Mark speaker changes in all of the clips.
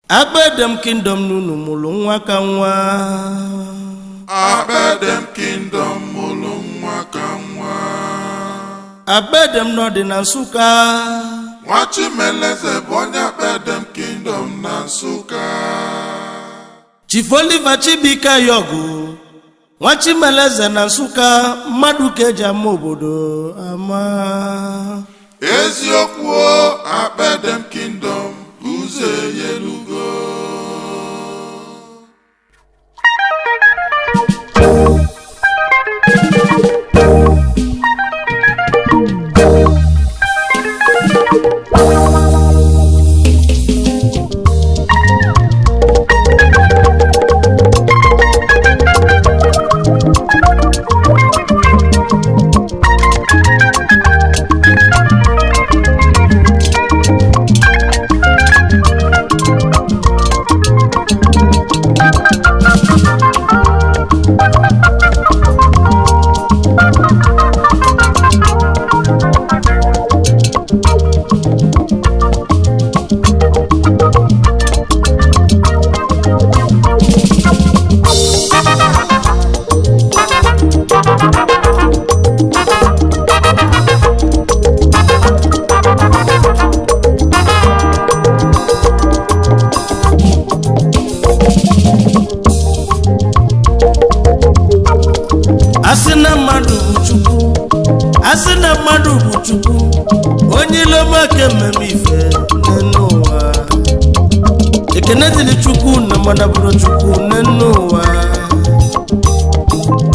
Speaker 1: Abedem Kingdom nunu mulu nwa ka nwa.
Speaker 2: Abedem Kingdom mulu nwa ka nwa.
Speaker 1: Abedem no dị na Nsụka.
Speaker 2: Nwachimeleze bụ onye Abedem Kingdom na Nsụka.
Speaker 1: Chief Oliver Chibika Yogu. Nwachimeleze na Nsụka mmadụ ka eji ama obodo ama.
Speaker 2: Eziokwu Abedem Kingdom uze yelugo. Asina mmadụ bụ Chukwu onye iloma ka ememe ife n'ụwa. Ekene dịrị Chukwu na mmadụ bụrụ Chukwu n'ụwa.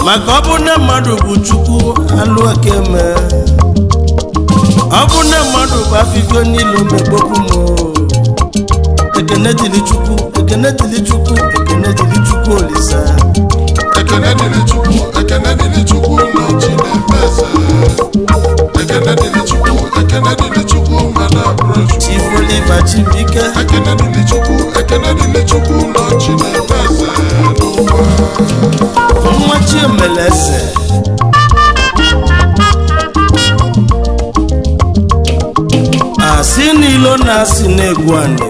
Speaker 2: Maka ọ bụ na mmadụ bụ Chukwu alụ aka eme. Ọ bụ na mmadụ bụ afịgo n'iloma ekpokwu m. Ekene dịrị Chukwu, ekene dịrị Chukwu, ekene dịrị Chukwu Olisa. Ekene dịrị Chukwu, ekene dịrị Chukwu na Chineke. Ekene dịrị Chukwu, ekene dịrị Chukwu mana bụrụ Chukwu.
Speaker 1: Chief Oliver Chibika.
Speaker 2: Ekene dịrị Chukwu, ekene dịrị Chukwu na Chineke n'ụwa.
Speaker 1: Nwa Chiemeleze. Asị n'ilo na-asị na-egwu anị.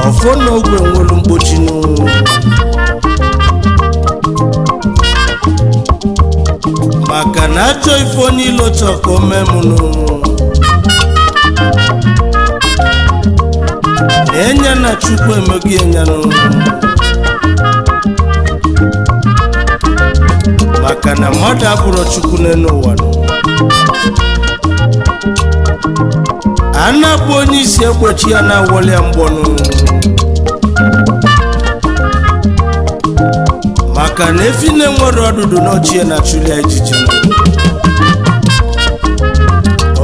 Speaker 1: Ọfọ n'ogwe nwere mkpochi n'ụlọ. Maka na achọ ifo n'ilo chọka omemụnụ. Enya na Chukwu emeghị enyanụ. Maka na mmadụ abụrụ Chukwu n'ụwa. A na-abụ onye isi egbochi ya na-awọli ya mgbọnụ. Maka na efi na-enwere ọdụdụ n'ọchie na chụli ejiji.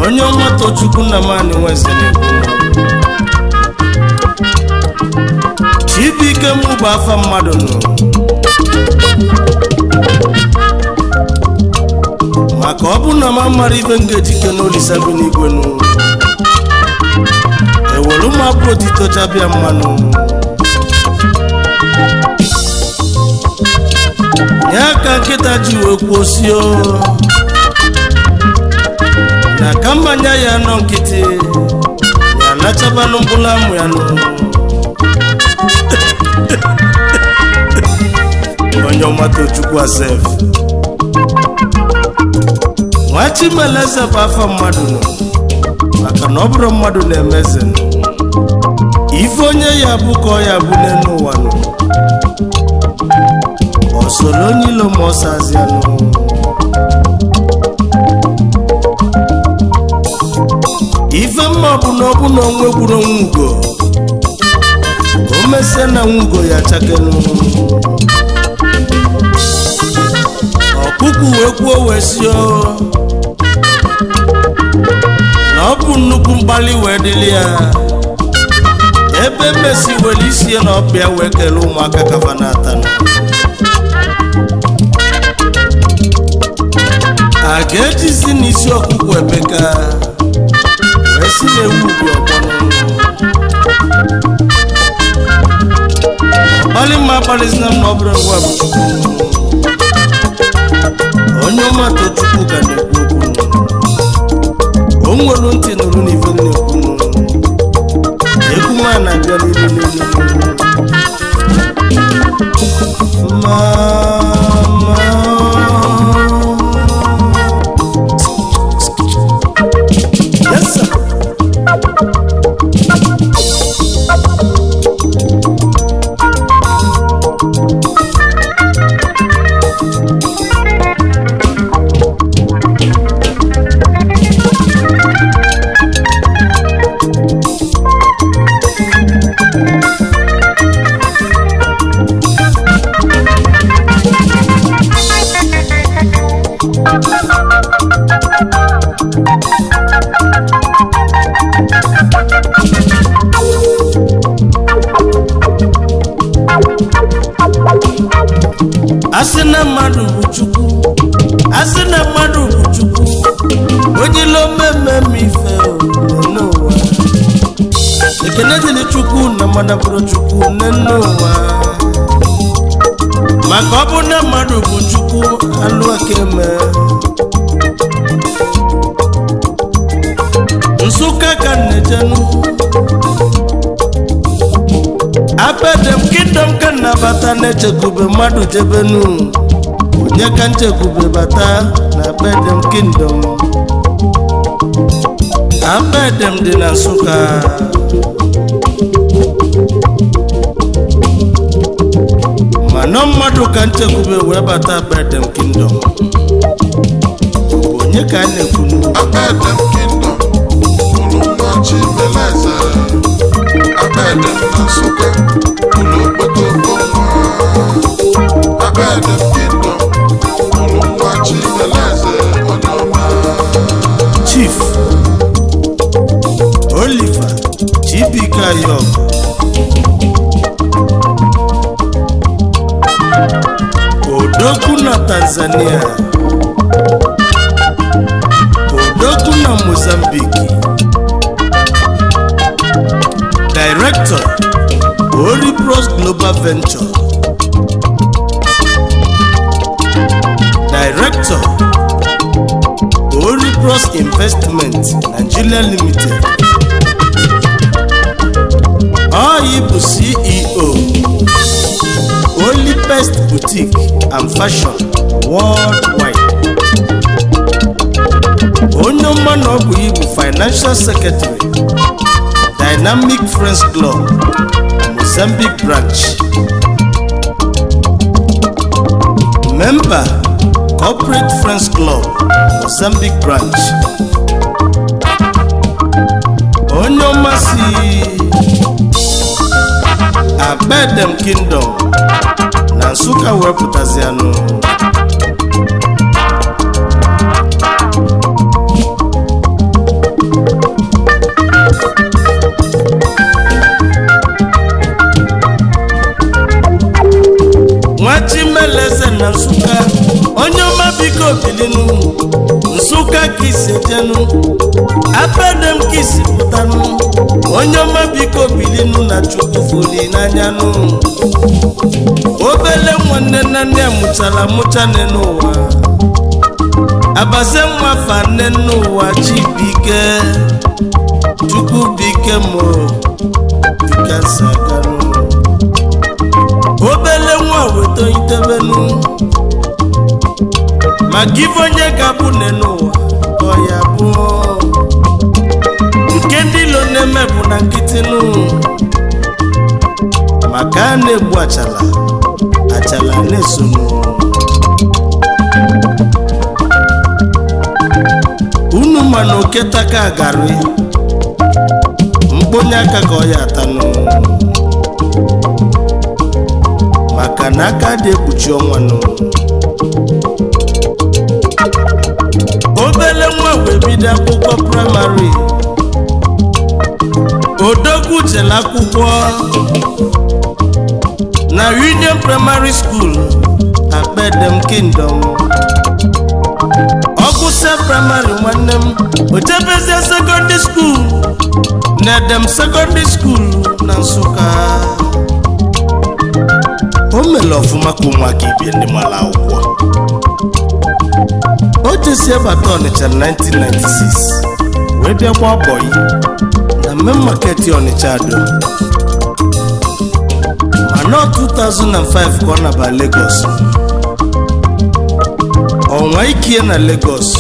Speaker 1: Onye ọmata Chukwu na mani nweze na-ekwu. Chibike mụ bụ afa mmadụ nụ. Maka ọ bụ na ma mara ibe ngejike n'Olisa bi n'igwe nụ. Ewelu ma bụ otito chabịa mmanụ. Nye aka nkịta ji wee kwuo sio. Na ka mmanya ya nọ nkịtị. Ya lachabanụ mkpụrụ amụ ya nụ. Onye ọmata Chukwu asef. Nwachimeleze bụ afa mmadụ nọ. Maka na ọ bụrụ mmadụ na-emeze nọ. Ife onye ya bụ ka ọ ya bụ n'ụwa nọ. Osolo onye ilo ma ọsazi anụ. Ife mma bụ na ọ bụ na onwe gburu onwe ugo. O mesie na nwugo ya chakenu. Ọkụkụ wee kwuo wee sio. Na ọ bụ nnukwu mkpali wee dịrị ya. Ebe mmesi were isi na ọbịa wee kelee ụmụaka kafa na-ata. A ga-ejizi n'isi ọkụkụ ebeka wee si na-ewu ubi ọgbọnụ. Ọkpali mma akpalizina m na ọ bụrụ ngwa bụ Chukwu. Onye ọmata Chukwu ka na-ekwu okwu. O nwere ntị nụrụ n'ife na-ekwu. nwa na-abịa n'ilu mama yes sir. Asị na mmadụ bụ Chukwu, asị na mmadụ bụ Chukwu, onye ilo mmemme ife n'ụwa. Ekene dịrị Chukwu na mmadụ bụrụ Chukwu n'ụwa. Maka ọ bụ na mmadụ bụ Chukwu alụ aka eme. Nsụka ka nnejenu Abedem Kingdom ka nnabata na-echekube mmadụ jebenu. Onye ka nchekube bata na Abedem Kingdom. Abedem dị na Nsụka. Mana mmadụ ka nchekube wee bata Abedem Kingdom. Onye ka a na-ekwunu
Speaker 3: Abedem Kingdom ụlọ nwa Chimeleze. Abedem na Nsụka ụlọ okpotokpo nwa. Abedem Kingdom ụlọ nwa Chimeleze onye ọma.
Speaker 1: Chief Oliver Chibika Yok Odogwu na Tanzania, Odogwu na Mozambique, Director Holy Bros Global Venture, Director Holy Bros Investment Nigeria Limited, Oyibu CEO Holy Best Boutique and Fashion Worldwide, onye ọma na ọ bụ Ibu Financial Secretary Dynamic Friends Club Mozambique Branch, Member Corporate Friends Club Mozambique Branch, onye ọma si Abedem Kingdom na Nsụka wepụtazianụ. Nwa Chimeleze na Nsụka, onye ọma biko bilinu. Nsụka ka isi ejenu, Abedem ka isi pụtanụ. Onye ọma biko bilinu na Chukwu fuli n'anyanụ. Obele nwanne na nne mụchara amụcha n'ụwa. Abaze nwa fa nne n'ụwa Chibike Chukwu bike mo dịka saganụ. Obele nwa weto itebenu ma give onye ga-abụ n'ụwa ọ ya bụ. Nke ndị ilo na-eme bụ na nkịtịnụ, maka a na-egbu achala achala na-esonu. Unu ma na oketaka agarị mkponye aka ka ọ ya atanụ, maka na aka dị ekpuchi ọnwa nụ. Obele nwa wee bido akwụkwọ praịmarị, Odogwu jere akwụkwọ na Union Primary School Abedem Kingdom. Ọgụsị praịmarị nwanne m ojebezie secondary school na Edem Secondary School na Nsụka. O mere ọfụma ka ụmụaka ibie ndị mara akwụkwọ. O jesi ebata Ọnịcha 1996 wee bịakwa Ọbọyị na main market Ọnịcha do mana 2005 ka ọ naba Lagos ọnwa ikie na Lagos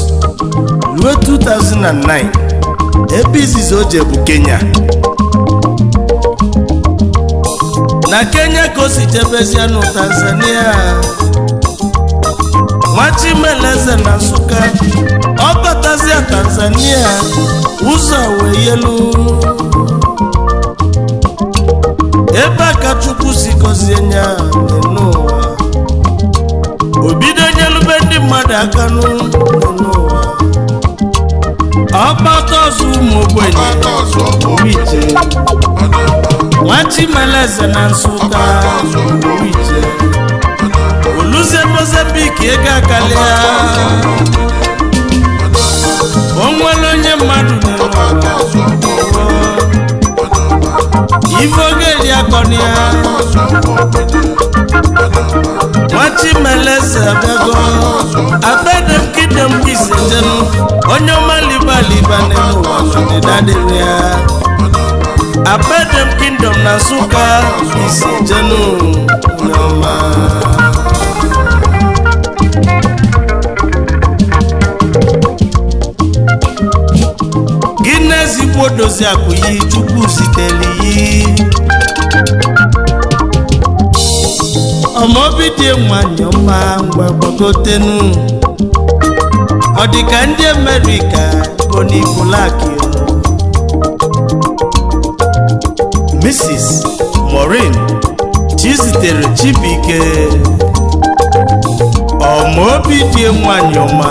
Speaker 1: ruo 2009 ebe izizi o je bụ Kenya na Kenya ka o si jebezia na Tanzania Nwachimeleze na Nsụka ọ batazia Tanzania ụzọ wee yelu ebe aka Chukwu si gọzie nya n'ụwa obido nyelube ndị mmadụ aka n'ụwa ọkpata ọzọ ụmụ ogbenye Nwachimeleze na Nsụka oluzie Mozambique ego akalịa onwere onye mmadụ ife oge eri akọni ya Nwachimeleze abịago abedem kingdom kisi jenu onye ọma liba n'ụwa n'ọdịda dịrị ya abedem kingdom na Nsụka kisi jenu n'ọma ezigbo dozi akụ yi Chukwu zitere yi ọmọbi dị nwanyị ọma ngwa gbagotenu ọ dị ka ndị Amerịka Bonnie Black Mrs. Maureen Chizitere Chibuike ọmọbi dị nwanyị ọma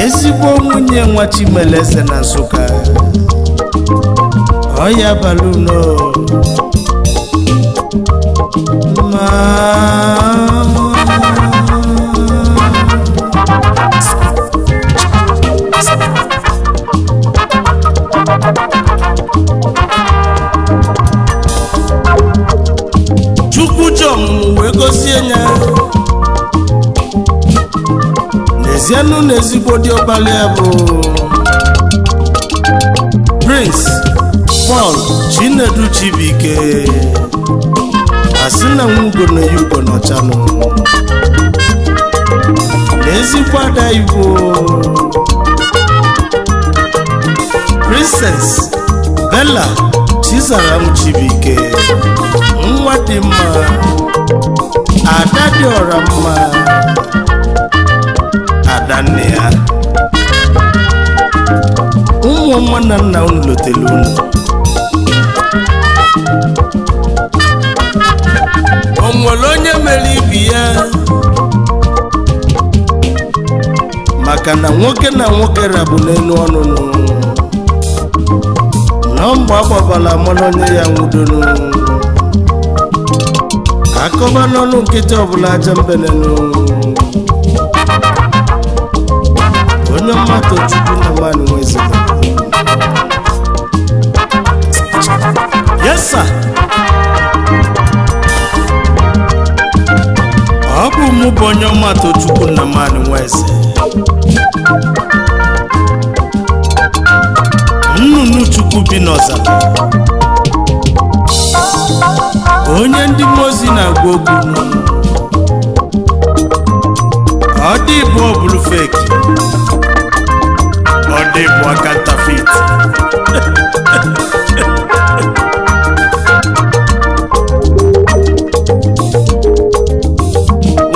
Speaker 1: ezigbo nwunye Nwachimeleze na Nsụka ọya baluno Chukwu jom wee gozie ya n'ezianụ na ezigbo dị ọbalị ya bụ Prince Paul Chinedu Chibuike asị na nwugo na yugo n'ọchanụ n'ezigbo ada Igbo Princess Bella Chizaram Chibuike nwa dị mma ada dị ọra mma adanne ya ụmụ ọma na nna unu lotelu unu o nwere onye mere ibi ya maka na nwoke na nwoke rabụ n'elu ọnụnụ na mgbe agbabala mmanụ onye ya nwudonu akọba n'ọnụ nkịtị ọbụla aja mbenenu onye mmadụ Chukwu na mmanụ nwezi yes sir ọ bụ mụ bụ onye mmadụ Chukwu na mmanụ nwezi nnụnụ Chukwu bi n'ọzara onye ndị mozi na-agwa okwu ọ dị bụ ọbụlụ fake ọ dị bụ counterfeit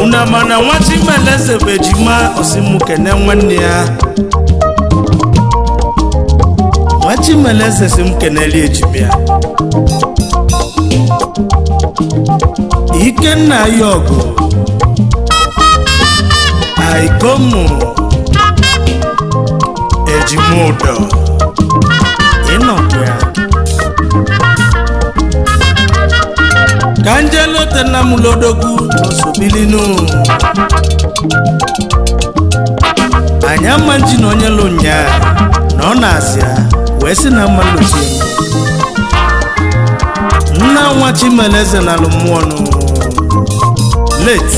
Speaker 1: una mana Nwachimeleze bụ ejima osimukene nwanne ya Nwachimeleze si m keneli ejima ya Ikenna ya ọgụ aikomu ejimodo ịnọkwa ya kanjelo tenamulodogwu n'osobilinu anyị ama nji na onye lụ nya na ọ na-asị ya wee sị na mma lochie nna Nwachimeleze na alụ mmụọ nụ late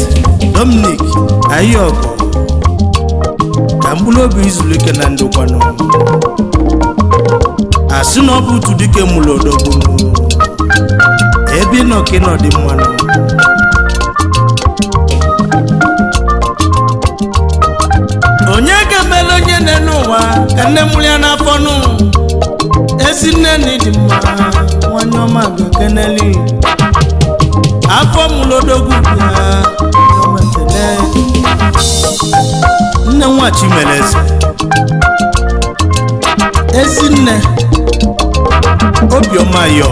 Speaker 1: Dominic Ayọgụ ka mkpụrụ obi izuru ike na ndokwanụ asị na ọ bụ otu dike mụrụ odogwu ebe nọ ka nọ dị mmanụ onye ga-emele onye nne n'ụwa ka nne mụrụ ya n'afọ nụ ezi nne na ịdị mma nwanyị ọma ga-ekeneli afọ mụrụ odogwu ya nne nwa Chimeleze ezi nne obiọma ya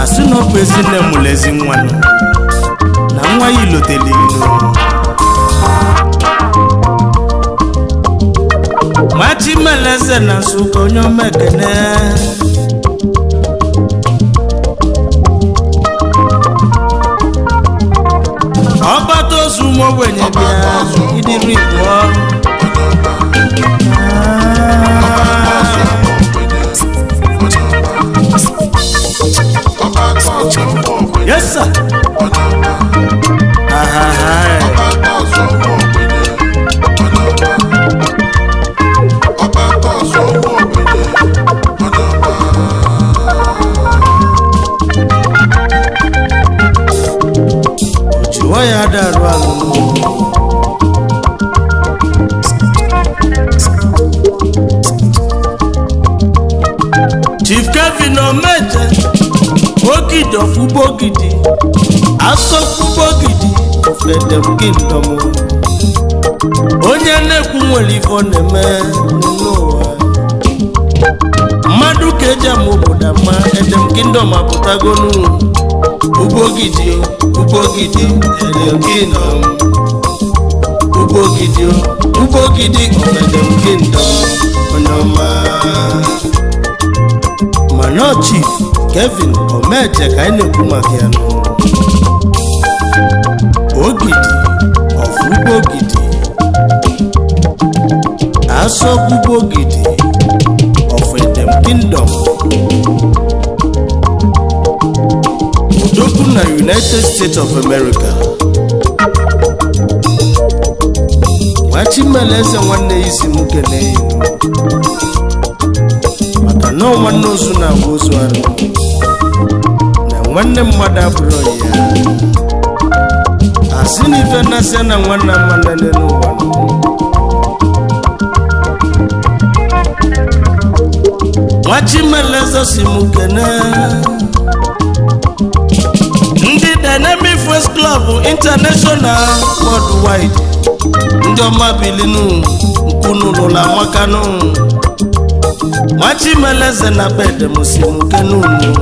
Speaker 1: asị na ọ bụ ezi nne mụrụ ezi nwa na nwa ya ilotele ilo nwa Chimeleze na Nsụka onye ọma ekene ọgbata ozu ụmụ ogbenye bịa idiri pụọ yes sir ya daru alụ Chief Kevin Omeje Ogidi of Ubogidi Asọkwu Ubogidi of Edem Kingdom onye na-ekwu nwere ife ọ na-eme n'ụwa mmadụ ka eji ama obodo ama Edem Kingdom apụtagonu Ubogidi Edem Kingdom Ubogidi of Edem Kingdom onoma mana Chief Kevin Omeje ka anyị na-ekwu maka ya Ogidi of Ubogidi Asọkwu Ubogidi of Edem Kingdom Odogwu na United States of America nwa Chimeleze nwanne ya isi m kene maka na nwanne ozu na-agwa ozu arụ na nwanne mmadụ abụrụ ya asị na ife na-asị na nwanne mmadụ n'ụwa nwa Chimeleze si m kene ndị Dynamic First Club International Worldwide ndị ọma bilinu nkunu lụla amakanụ nwa Chimeleze na bedem si m kene unu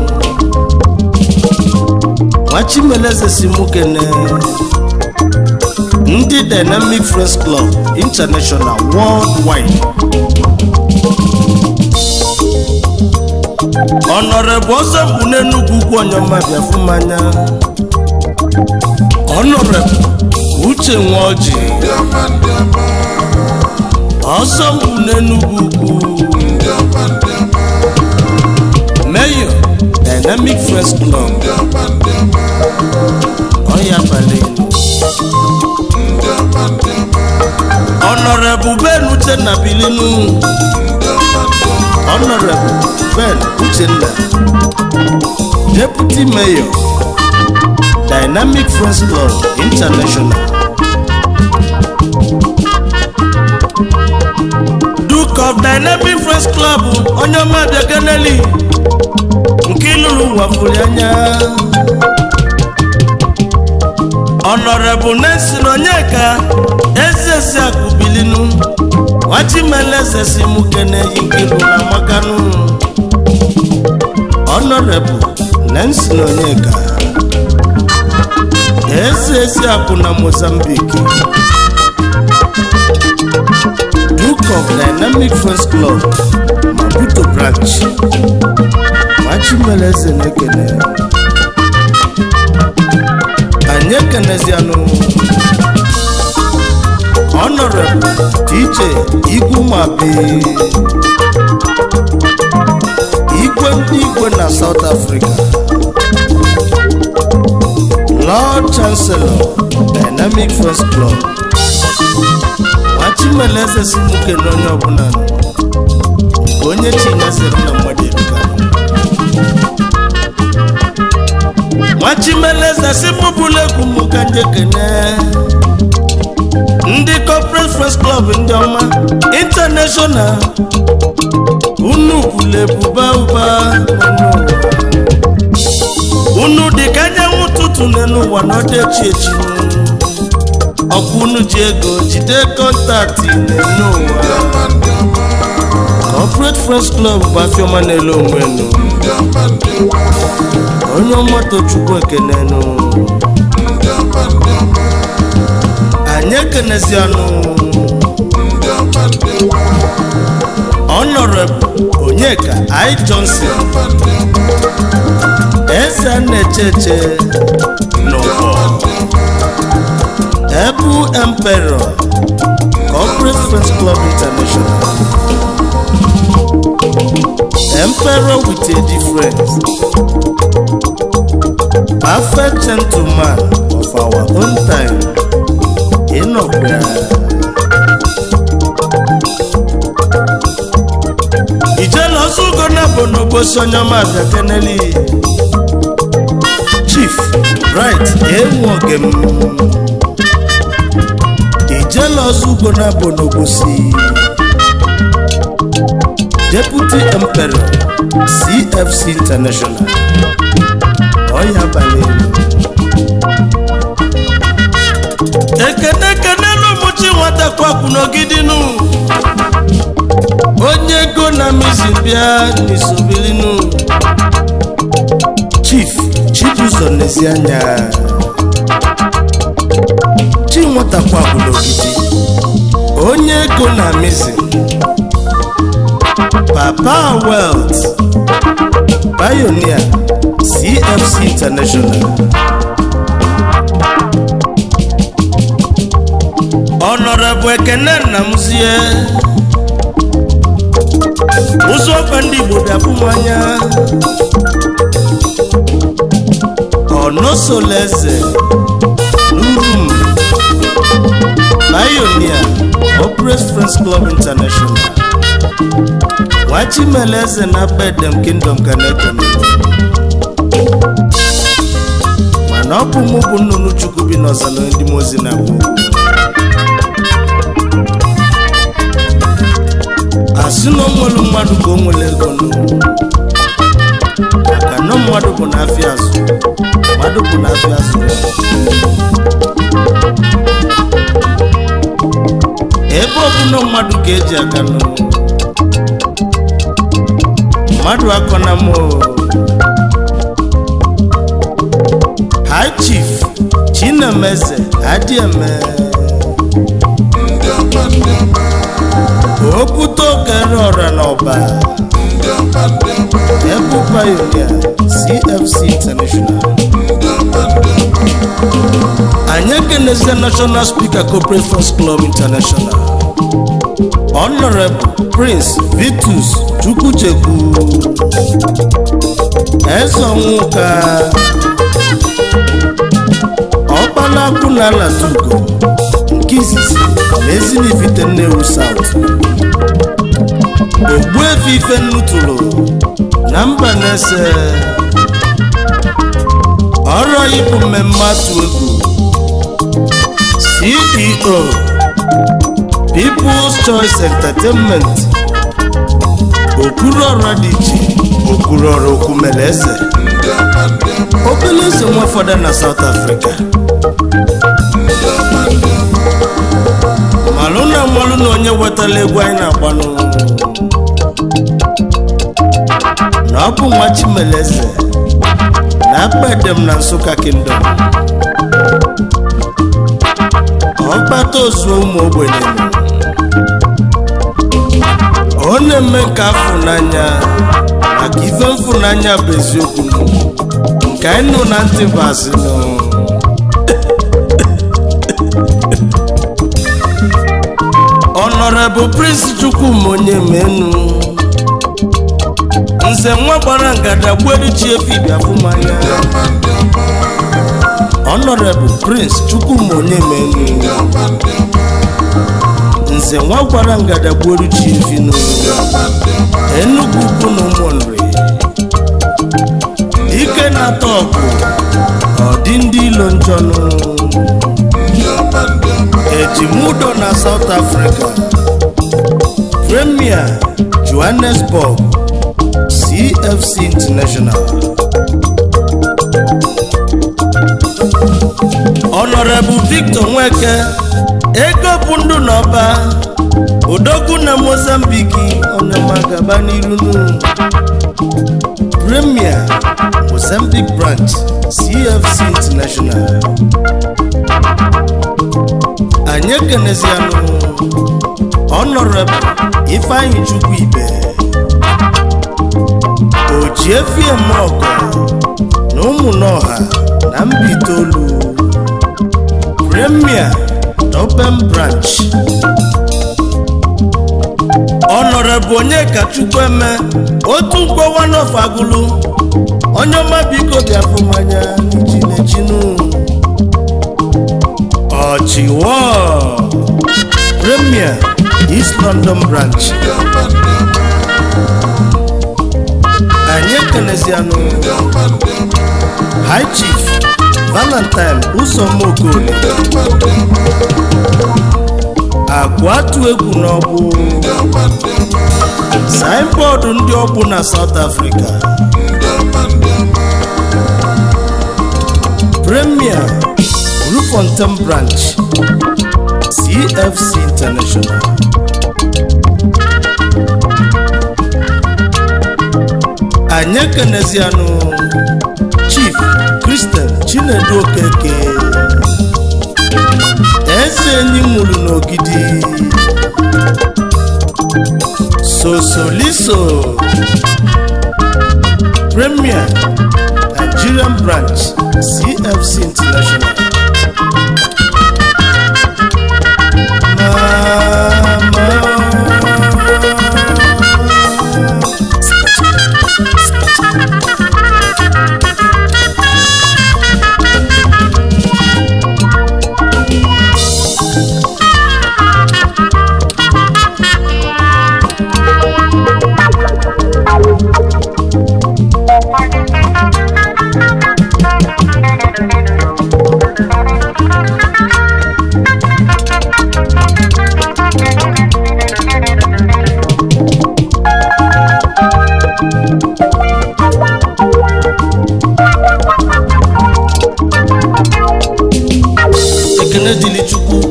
Speaker 1: nwa Chimeleze si m kene ndị Dynamic First Club International Worldwide Honorable Ọsọmkpu n'Enugu Ukwu Onyema Biafumanya Honorable Uche Nwoji Ọsọmkpu n'Enugu Ukwu Mayor Dynamic First Club Oya Balenu Honorable Ben Uchenna Bilinu Honorable Ben Uchenna Deputy Mayor Dynamic First Club International Duke of Dynamic First Club Onyema Biakaneli Nkilulu Wafurianya Honorable Nelson Onyeka Ezezi Akubilinu nwa Chimeleze si m kene Nkilu na Makanu Honorable Nelson Onyeka Ezezi Aku na Mozambique Duke of Dynamic First Club Maputo Branch nwa Chimeleze na-ekene anyị ekenezianụ Honorable DJ Igumabi Igwe na South Africa Lord Chancellor Dynamic First Club Chimeleze si nwoke na onye ọbụla nọ onye chinyezere na mmadụ eruka nwa Chimeleze si mụ bụla egwu mụ ka ndị kene ndị corporate friends club ndị ọma international unu bụlebuba ụba unu dị ka anyanwụ ụtụtụ n'ụwa n'ọdịchi echi ọkwa unu ji ego jide kọntaktị n'ụwa corporate friends club bụ afịọma n'elu onwe nụ onye ọmata Chukwu ekenenụ anyị ekenezianụ Honorable Onyeka I. Johnson eze na-echeche n'ụwa Ebu Emperor Corporate Friends Club International Emperor with a difference perfect gentleman of our own time Inokwe Ijele Ozugo na bonobo sonyoma Keneli Chief Bright Enwogem Ijele Ozugo na bonobo si Deputy Emperor CFC International Oya Bale Ekene n'ụmụchi nwata kwakwu n'ogidinu onye ego na mizi bịa n'isobilinu Chief Chibuzo Nezianya chi nwata kwakwu n'ogidi onye ego na mizi Papa Wealth Pioneer CFC International Honorable Ekene Nnamuzie ụzọkwa ndị Igbo bịapụmanya Onosoleze Nurum Pioneer Corporate Friends Club International nwa Chimeleze na Bedem Kingdom Kanekene mana ọ bụ mụ bụ nnụnụ Chukwu bi n'ọzala ndị mozi na gboo asị na onwelu mmadụ ka o nwere ego maka na mmadụ bụ n'afịa azụ mmadụ bụ n'afịa azụ ebe ọbụla mmadụ ka eji aka nụ mmadụ akọ na mụ High Chief Chinemeze Adieme Okwute okere ọra n'ọba Ebu Pioneer CFC International anyị ekeneze National Speaker Corporate Friends Club International Honorable Prince Vitus Chukwuchekwu Ezonwuka Ọkpalakwụ na Alatugo nke izizi n'Ezinifite Nnewi South Ogbuefi ife nnutụrụ na mba na-ese ọrụ ịbụ mmemme atụ egwu CEO People's Choice Entertainment Okwuluọra dị iche Okwuluọra Okwumeleze Okwumeleze nwa fọdụ na South Africa malụ na onye wetala egwu anyị na-agbanụ na ọ bụ nwa Chimeleze na Bedem na Nsụka Kingdom ọkpata ozuo ụmụ ogbenye ọ na-eme nke afụnanya maka ife mfụnanya bụ eziokwu nke anyị nụ na ntị bụ asị Honorable Prince Chukwuma Onyemenu Nze nwa gbara ngada gbuelu chi efi bịafụmanya Honorable Prince Chukwuma Onyemenu nze nwa gwara ngadagboru chi efinu Enugu ukwu na ụmụnri ike na-atọ ọgụ ọdị ndị ilo njọnụ ejimudo na South Africa Premier Johannesburg CFC International Honorable Victor Nweke ego bụ ndụ n'ọba odogwu na Mozambique ọnamagaba n'irunu Premier Mozambique Branch CFC International anyị ekenezianụ Honorable Ifeanyi Chukwu Ibe Ojiefiemogo na ụmụnọha na Mbitolu Premier Durban Branch Honorable Onyeka Chukwueme otu nkwowa n'Ofagulu onye ọma biko bịafụ mmanya n'ichinechinu Ọchịwọ Premier East London Branch anyị ekenezianụ High Chief Valentine Usomokoli Akwatu egwu n'ọgbụ signboard ndị ọgbụ na South Africa Premier Ruffontein Branch CFC International anyị ekenezianụ Chief Christian Chinedu Okeke eze enyi nwụrụ n'Ogidi Sosoliso Premier Nigerian Branch CFC International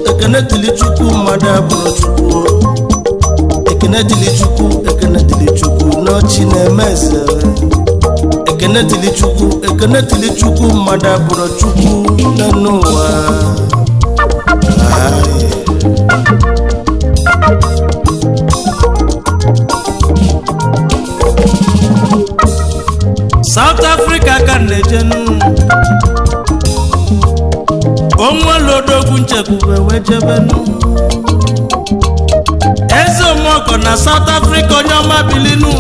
Speaker 1: Ekene dili Chukwu mmadụ abụrụ Chukwu Ekene dili Chukwu n'ọchị na-eme eze Ekene dili Chukwu mmadụ abụrụ Chukwu n'ụwa South Africa ka na-ejenu onwelodogwu nchekwube wejebenu eze omoko na South Africa onye ọma bilinu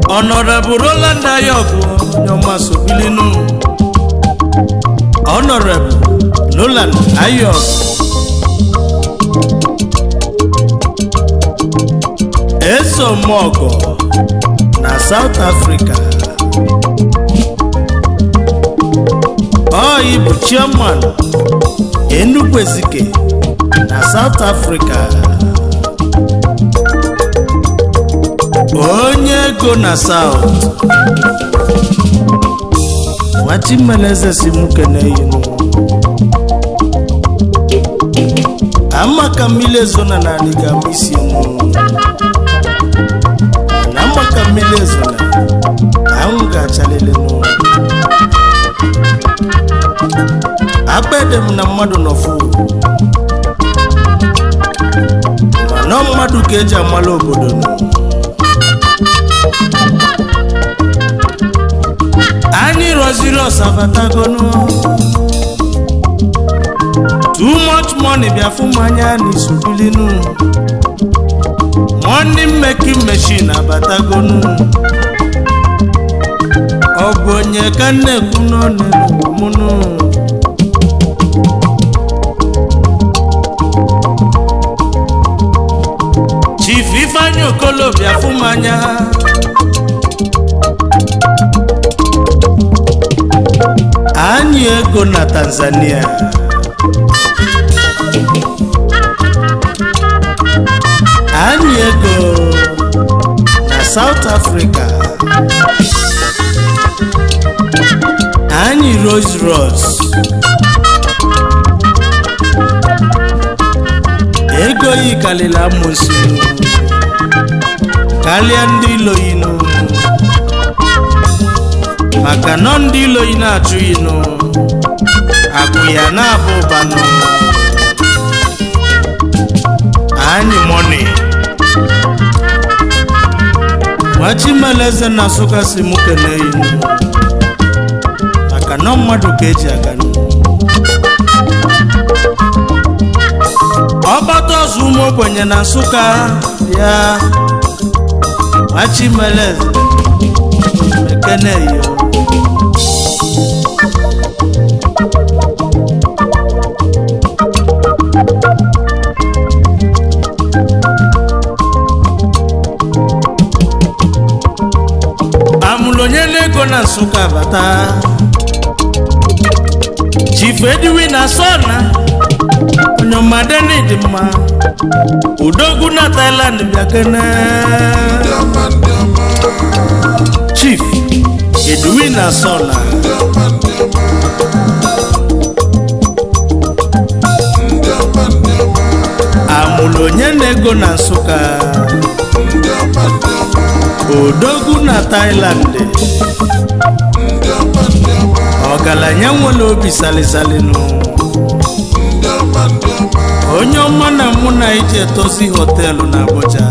Speaker 1: Honorable Roland Ayọgụ onye ọma so bilinu Honorable Roland Ayọgụ eze omoko na South Africa Oyi bụ chairman Enugu Ezike na South Africa onye ego na South Wachimeleze si mukene yinu Amaka mmile zona na aliga misi mu na amaka mmile zona aunga chalele nu Abedem na mmadụ n'ofu mana mmadụ ka eji amala obodo nụ anyị rọziri ọsabatagonu too much money bịafụ mmanya n'isubilinu money making machine abatagonu ọ bụ onye ka nnekwu n'ọnụ mụnụ okolobịa fụmanya anyị ego na Tanzania anyị ego na South Africa anyị Rolls Royce ego yi kalila amosu karịa ndị iloyinu maka nọ ndị iloyi na-achụ inu akụ ya na-abụ ụbanụ anyị mọni Nwachimeleze na Nsụka si mụ kene inu maka nọ mmadụ ka eji aga ọgbata ọzọ ụmụ ogbenye na Nsụka ya Nwachimeleze ekene yo amulonye ego na Nsụka bata Chief Edwin Asona onyomadeni dị mma udogwu na Thailand bịakene Chief Edwin Asona amulonye ego na Nsụka odogwu na Thailand ọgaranya nwere obi salisalinu onye ọma na mụ na ije etozi họteelụ na Abuja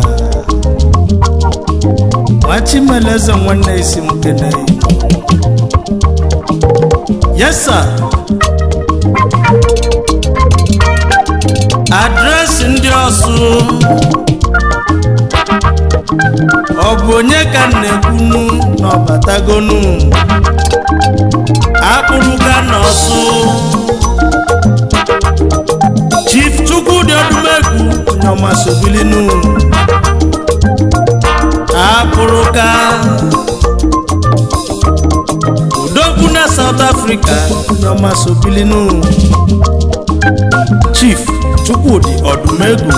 Speaker 1: Nwachimeleze nwanne isi m kene yes sir adreesị ndị Ọsụ ọ bụ onye ka na-ekwunu n'ọbatagonu akpụrụga n'Ọsụ Chief Chukwudi Odumegwu n'ọmasobilinu akpụrụga udogwu na South Africa n'ọmasobilinu Chief Chukwudi Odumegwu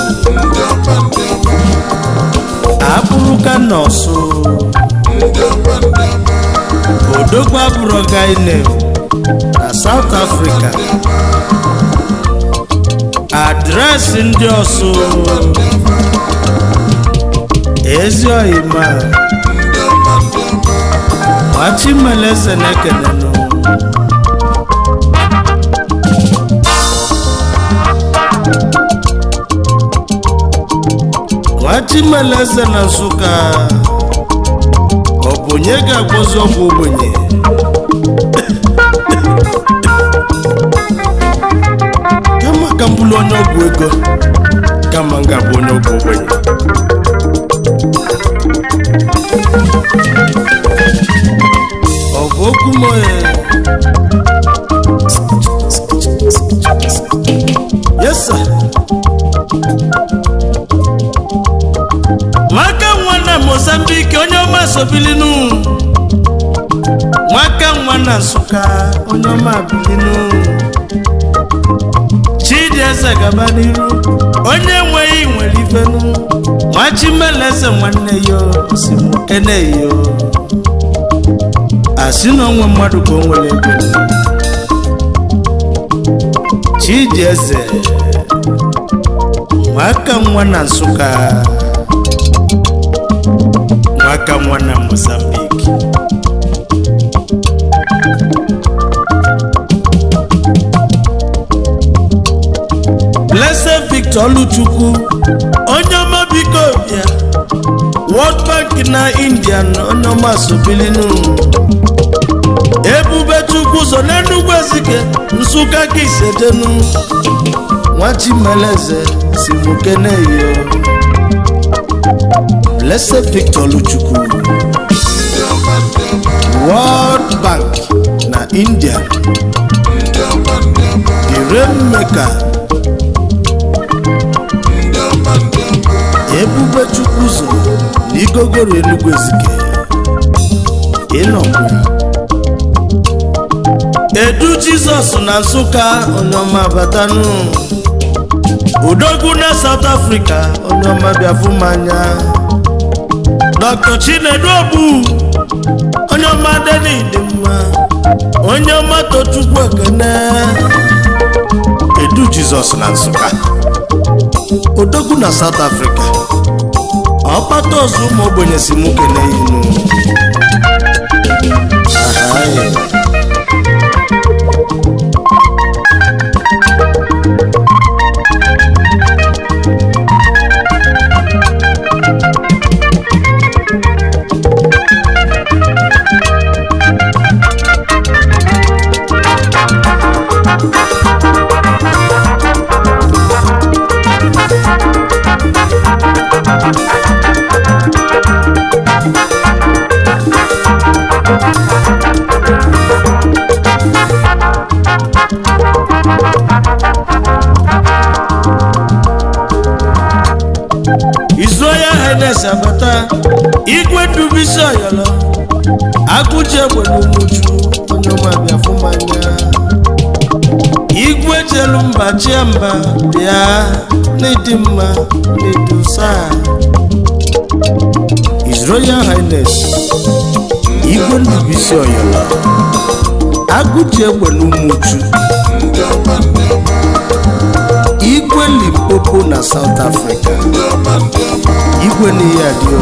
Speaker 1: akpụrụga n'Ọsụ odogwu abụrụga ine na South Africa adreesị ndị Ọsụ ezi ohima Nwachimeleze na-ekenenu Nwachimeleze na Nsụka ọ bụ onye ga-agwọzi ọgwụ ogbenye kama ka mbụlụ onye ọgwụ ego kama nga bụ onye ọgwụ ogbenye ọ bụ okwu moye yes sir nwaka nwa na Mozambique onye ọma sobilinu nwaka nwa na Nsụka onye ọma abilinu Chidieze gaba n'iru onye enweghị nwere ifenu Nwachimeleze nwanne yo si mụ kene yo asị na onwe mmadụ ka o nwere ego Chidieze nwaka nwa na Nsụka nwaka nwa na Mozambique Blessed Victor Oluchukwu onye ọma biko bịa World Bank na India onye ọma sobilinu Ebubechukwu so n'Enugwu Ezike Nsụka ka isedenu Nwachimeleze si mụ kene yo Blessed Victor Oluchukwu World Bank na India the Rainmaker Ebube Chukwu ụzọ na Igogoro Enugu Ezike ịnọkwa Edu Jizọs na Nsụka onye ọma batanụ Odogwu na South Africa onye ọma bịafumanya Dr. Chinedu Obu onye ọma Deni dị mma onye ọma Tochukwu Ekene Edu Jizọs na Nsụka Odogwu na South Africa ọkpata ọzọ ụmụ ogbenye si mụ kene inu Abata Igwe Dubisi Oyolo Agụje Gbenumuju onye ọma bịafumanya Igwe jelu mba chiamba bịa n'ịdị mma n'edosa His Royal Highness Igwe Dubisi Oyolo Agụje Gbenumuju Igwe Limpopo na South Africa Igwe n'ihe adịọ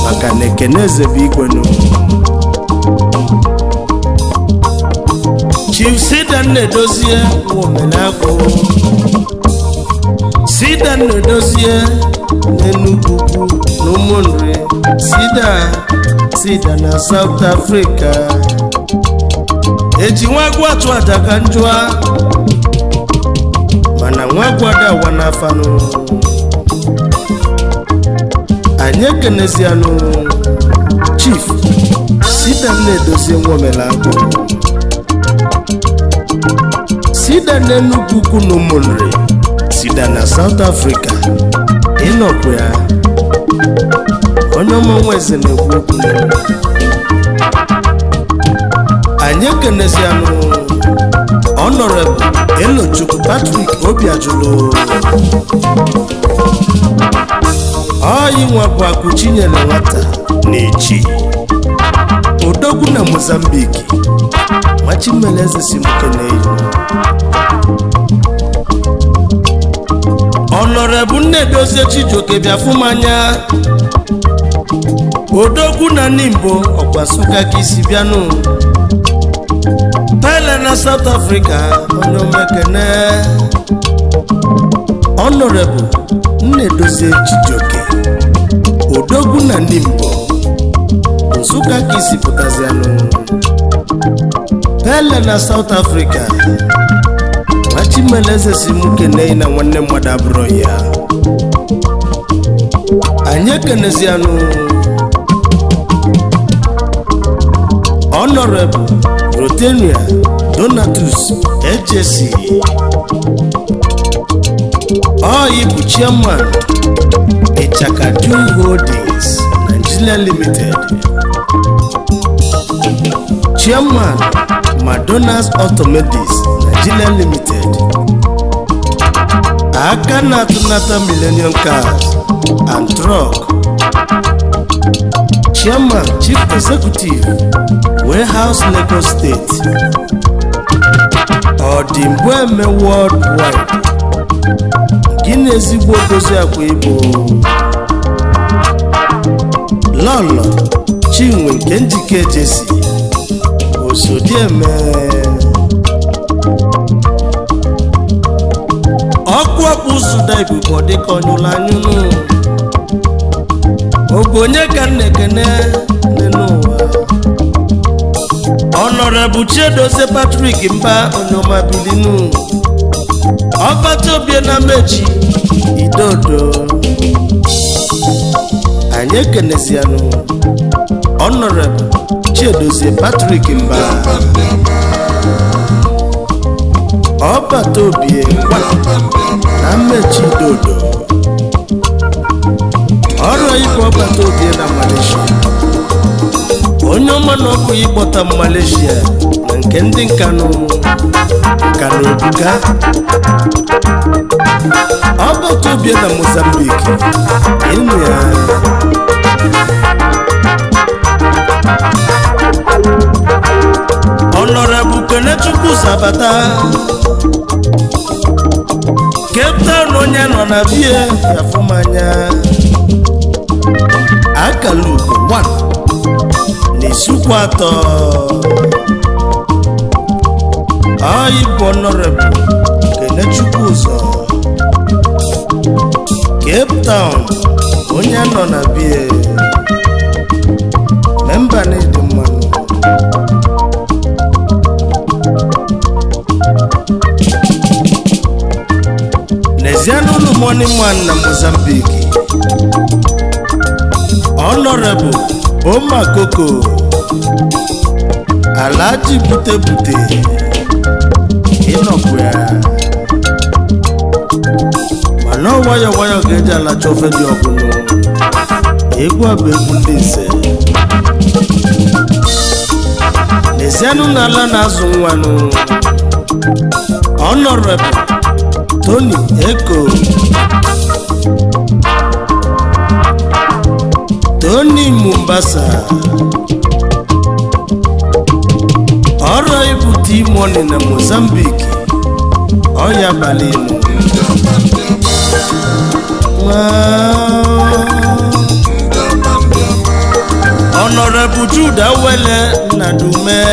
Speaker 1: maka na Ekeneze bụ igwe nụ Chief Sidan Nnedozie Nwomenagụ Sidan Nnedozie n'Enugu n'Umunri Sida na South Africa eji nwagwu atụ aja ka njụa mana nwagwu adawa n'afanụ anyị ekenezianụ Chief Sidan Nnedozie Nwomenagụ Sidan n'Enugu ukwu n'Umunri Sidan na South Africa ịnọkwa ya onye ọma Nweze na-ekwu okwu anyị ekenezianụ Honorable Elochukwu Patrick Obiajulu Oyi nwa bụ akụ Chinyere nwata na-echi Odogwu na Mozambique Nwachimeleze si mkene Honorable Nnedozie Chijioke bịafumanya Odogwu na Nimbo Ọkwasuka ka isi bịanụ Pele na South Africa onye omekene Honorable Nnedozie Chijioke Odogwu na Nimbo Nsụka ka isi pụtazianụ Pele na South Africa Nwachimeleze si mukene na nwanne mmadụ abụrụ ya anyị ekenezianụ Honorable Rotenia Donatus HSC Oyi bụ Chairman Echakadu Holdings Nigeria Limited Chairman Madonna's Automatics Nigeria Limited aka na-atụnata Millennium Cars and Truck Chairman Chief Executive Warehouse Lagos State Odimbueme Worldwide gịnị ezigbo dozi akwa Igbo Lolo Chinwe nke Njike Jesi Osodieme ọkụ ọkpụ Suda Ibubo dịka ọnyụla anyụnụ ogonye ka nnekene n'ụwa Honorable Chiedozie Patrick Mba Onyoma Bilinu Ọbata Obie na Mechi Idodo anyị ekenezianụ Honorable Chiedozie Patrick Mba Ọbata Obie na Mechi Idodo ibe ọbata obi na Malaysia onye ọma na ọkụ ịkpọta Malaysia na nke ndị nka na obuga ọbata obi na Mozambique ịnụ ya Honorable Kenechukwu Sabata Cape Town onye nọ na bie yafumanya Akalugo 1 n'Isukwu 3 Ayibu Honorable Kenechukwu Ụzọ Cape Town onye nọ na bie memba na-edi mmanụ Nezianulu Money Man na Mozambique Honorable Oma Koko Alaji Bute Inokwe Mana wayo ga-eji ala chofe dị ọbụnụ egwu abụ egwu ndị ise Nezianulu n'ala na-azụ nwanụ Honorable Tony Eko Tony Mombasa ọrụ ibute imoni na Mozambique ọya balinu Honorable Jude Awele na Dume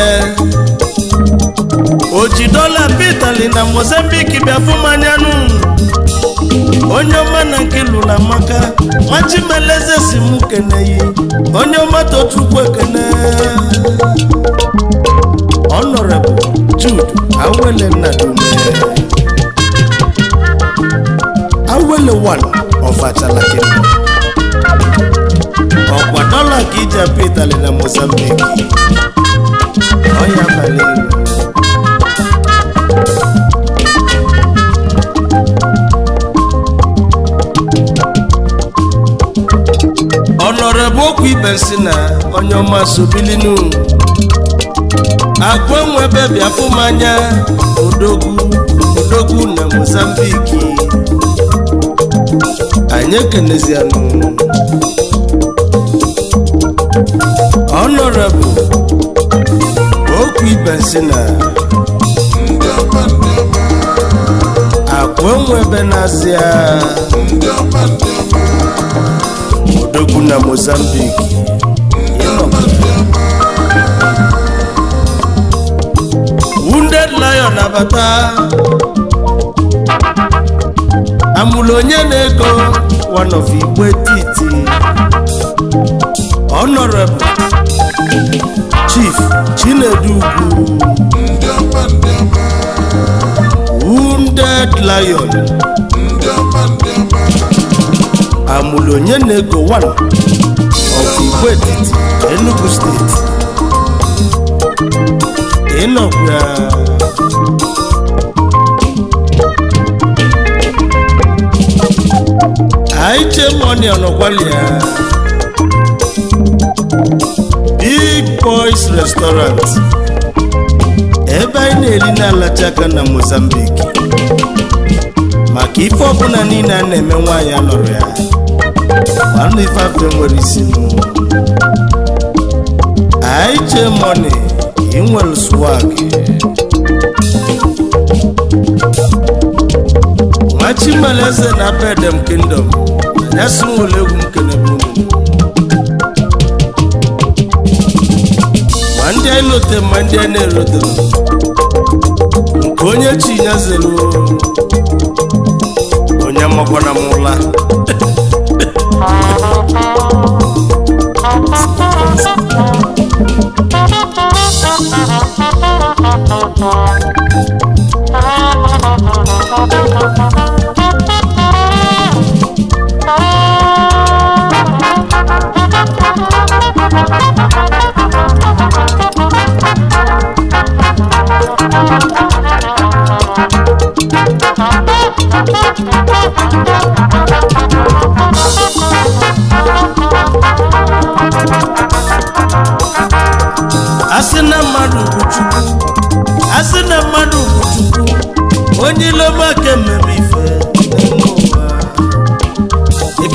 Speaker 1: $1 bitali na Mozambique biafumanyanu onye ọma na nke lụla maka Machimeleze si mụ keneyi onye ọma tochukwu ekene Honorable Jude Awele Nadume Awele 1 of Achalake ọkwa $1 ka iji apị itali na Mozambique ọya balị Honorable Okwu Ibensina onye ọma sobilinu akwenwebe biafumanya odogwu na Mozambique anyị ekenezianụ Honorable Okwu Ibensina akwenwebe n'azịa odogwu na Mozambique Wounded Lion abata amụlụ onye na-ego one of Igbo Etiti Honorable Chief Chinedu Ugwu Wounded Lion amụlụ onye na-ego one of Igbo Etiti Enugu State ịnọkwa Aiche Money ọnọkwalịa Big Boys Restaurant ebe anyị na-eri na-alacha aka na Mozambique maka ife ọbụla niile a na-eme nwaanyị anọrọ ya nwanne ife afọ nwere isi nụ Aiche Money inwere swag Machimeleze na Bedem Kingdom ya si nwere egwu mkenebunu ma ndị anyị lote ma ndị anyị na-erote nke onye chi ya zelu onye makwana m ụla
Speaker 2: Thank you.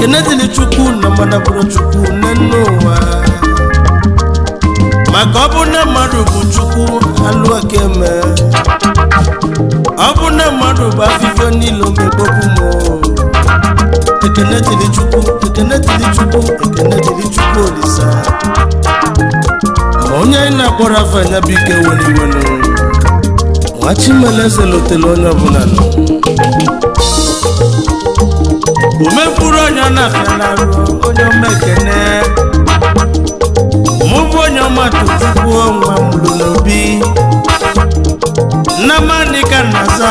Speaker 1: ekene dịrị Chukwu na mmadụ bụrụ Chukwu n'enu ụwa maka ọ bụ na mmadụ bụ Chukwu alụ aka eme ọ bụ na mmadụ bụ afịfịọ niile omekpokwu m ekene dịrị Chukwu ekene dịrị Chukwu ekene dịrị Chukwu Olisa ma onye anyị na-akpọrọ afọ anya bụ ike weliwelu nwa Chimeleze lotele onye ọbụla nọ omekpụrụ onye ọ na-afịa n'arụ onye ọma ekene mụ bụ onye ọma Chukwu nwa mụrụ n'obi Nnamanika Nnaza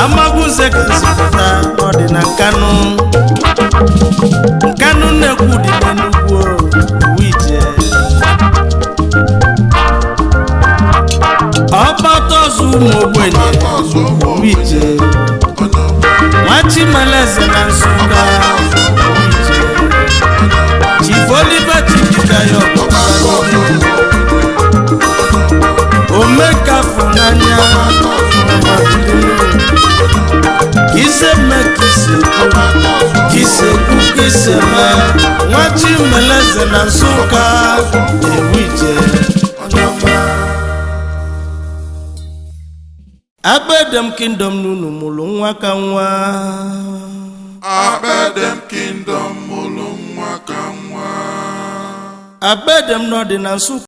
Speaker 1: Amagunze ka nzipụta n'ọdị na Nkanu Nkanu na-ekwu dị n'Enugwu Wije ọgbata ọzọ ụmụ ogbenye Wije nwa Chimeleze na Nsụka Wije Chief Oliver Chidikayo Omeka Funanya Kiseme kiseme nwa Chimeleze na Nsụka Wije Abedem Kingdom nunu mụrụ nwa ka nwa
Speaker 3: Abedem Kingdom mụrụ nwa ka nwa
Speaker 1: Abedem nọ dị na Nsụka